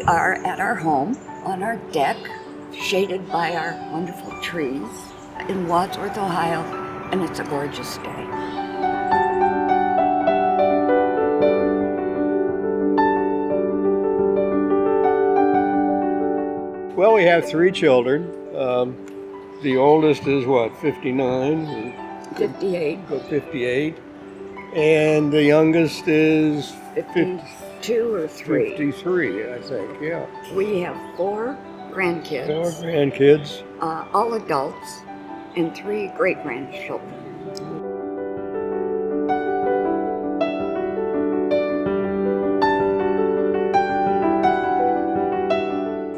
are at our home on our deck, shaded by our wonderful trees in Wadsworth, Ohio, and it's a gorgeous day. Well, we have 3 children. The oldest is 59? 58. 58. And the youngest is 52 or 3. 53, I think, yeah. We have 4 grandkids. 4 grandkids. All adults, and 3 great-grandchildren.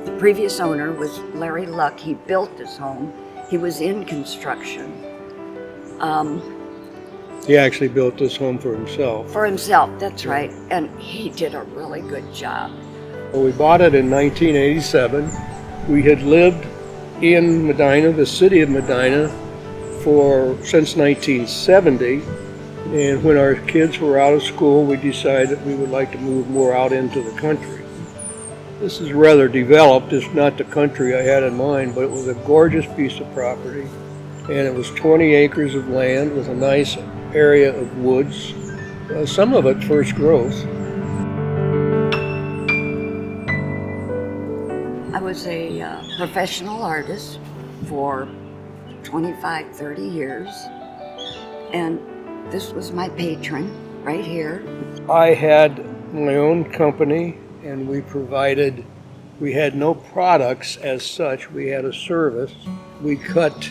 The previous owner was Larry Luck. He built this home. He was in construction. He actually built this home for himself. For himself, that's right. And he did a really good job. Well, we bought it in 1987. We had lived in Medina, the city of Medina, since 1970. And when our kids were out of school, we decided that we would like to move more out into the country. This is rather developed. It's not the country I had in mind, but it was a gorgeous piece of property. And it was 20 acres of land with a nice area of woods, some of it first growth. I was a professional artist for 25, 30 years, and this was my patron right here. I had my own company, and we had no products as such. We had a service. We cut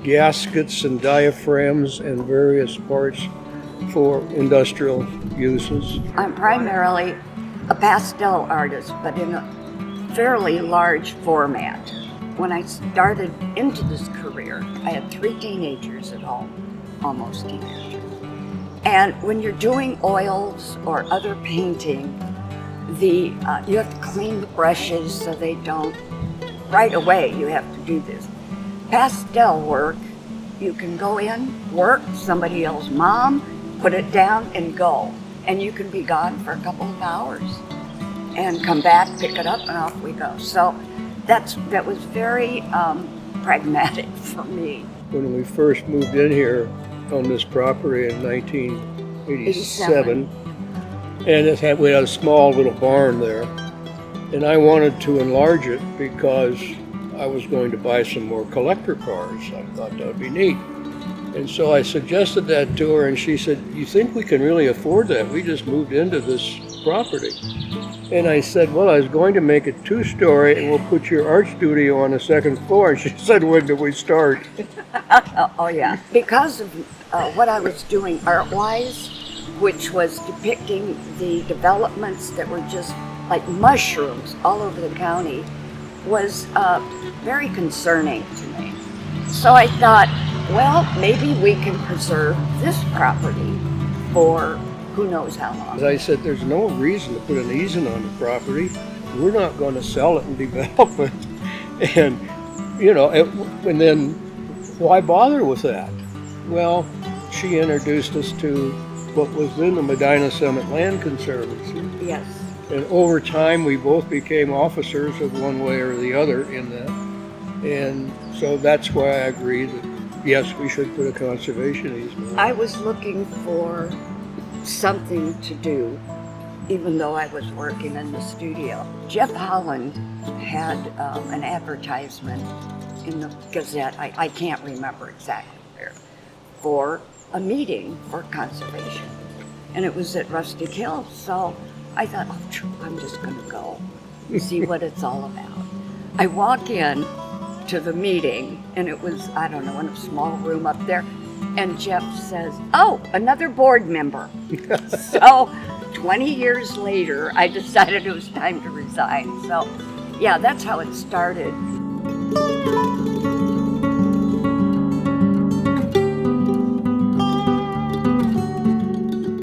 gaskets and diaphragms and various parts for industrial uses. I'm primarily a pastel artist, but in a fairly large format. When I started into this career, I had 3 teenagers at home, almost teenagers. And when you're doing oils or other painting, you have to clean the brushes so they don't, right away you have to do this. Pastel work, you can go in, work, somebody else's mom, put it down and go. And you can be gone for a couple of hours and come back, pick it up, and off we go. So that was very pragmatic for me. When we first moved in here on this property in 1987, and we had a small little barn there, and I wanted to enlarge it because I was going to buy some more collector cars. I thought that would be neat. And so I suggested that to her, and she said, "You think we can really afford that? We just moved into this property." And I said, "Well, I was going to make it 2-story, and we'll put your art studio on the 2nd floor." And she said, "When do we start?" Oh yeah. Because of what I was doing art-wise, which was depicting the developments that were just like mushrooms all over the county, was very concerning to me. So I thought, well, maybe we can preserve this property for who knows how long. As I said, there's no reason to put an easement on the property. We're not going to sell it and develop it. And, and then why bother with that? Well, she introduced us to what was then the Medina Summit Land Conservancy. Yes. And over time, we both became officers of one way or the other in that. And so that's why I agreed that, yes, we should put a conservation easement. I was looking for something to do, even though I was working in the studio. Jeff Holland had an advertisement in the Gazette, I can't remember exactly where, for a meeting for conservation. And it was at Rustic Hill, so I thought, I'm just gonna go see what it's all about. I walk in to the meeting, and it was, I don't know, in a small room up there, and Jeff says, "Oh, another board member." So 20 years later, I decided it was time to resign. So yeah, that's how it started.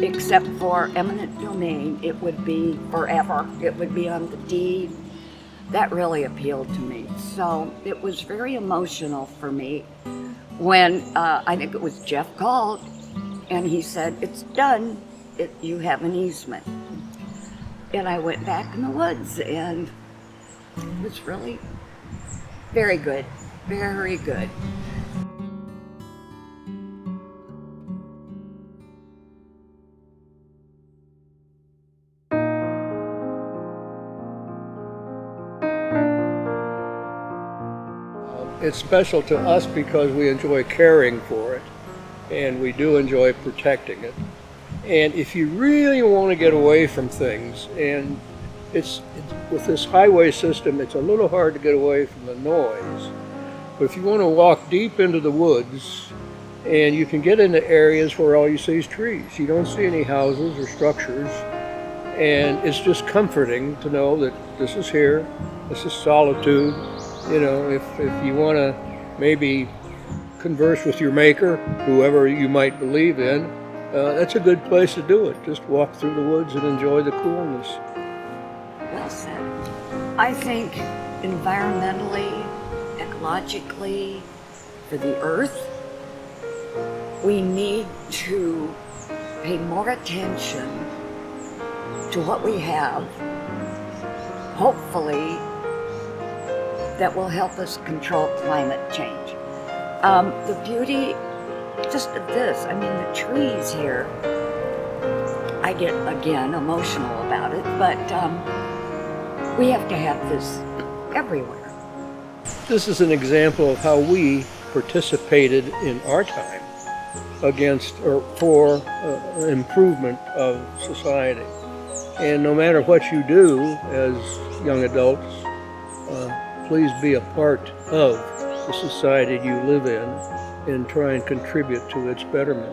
Except for eminent domain, it would be forever. It would be on the deed. That really appealed to me. So it was very emotional for me when I think it was Jeff called and he said, "It's done. You have an easement." And I went back in the woods and It was really very good, very good. It's special to us because we enjoy caring for it, and we do enjoy protecting it. And if you really want to get away from things, and it's with this highway system, it's a little hard to get away from the noise. But if you want to walk deep into the woods, and you can get into areas where all you see is trees. You don't see any houses or structures, and it's just comforting to know that this is here, this is solitude. You know, if you want to maybe converse with your maker, whoever you might believe in, that's a good place to do it. Just walk through the woods and enjoy the coolness. Well said. I think environmentally, ecologically, for the earth, we need to pay more attention to what we have. Hopefully, that will help us control climate change. The beauty just of this, I mean, the trees here, I get, again, emotional about it, but we have to have this everywhere. This is an example of how we participated in our time against or for improvement of society. And no matter what you do as young adults, please be a part of the society you live in and try and contribute to its betterment.